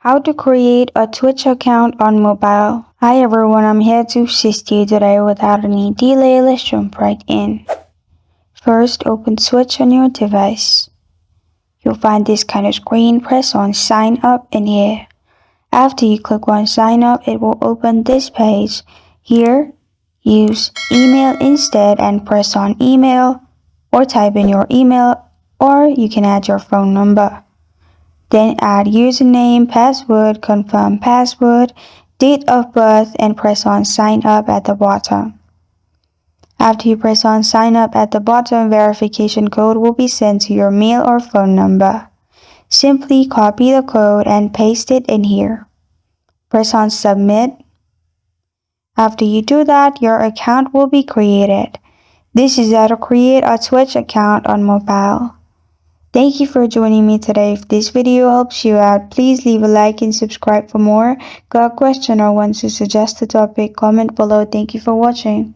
How to create a Twitch account on mobile. Hi everyone, I'm here to assist you today without any delay. Let's jump right in. First, open Twitch on your device. You'll find this kind of screen. Press on sign up in here. After you click on sign up, it will open this page. Here, use email instead and press on email or type in your email, or you can add your phone number. Then add username, password, confirm password, date of birth, and press on sign up at the bottom. After you press on sign up at the bottom, verification code will be sent to your mail or phone number. Simply copy the code and paste it in here. Press on submit. After you do that, your account will be created. This is how to create a Twitch account on mobile. Thank you for joining me today. If this video helps you out, please leave a like and subscribe for more. Got a question or want to suggest a topic? Comment below. Thank you for watching.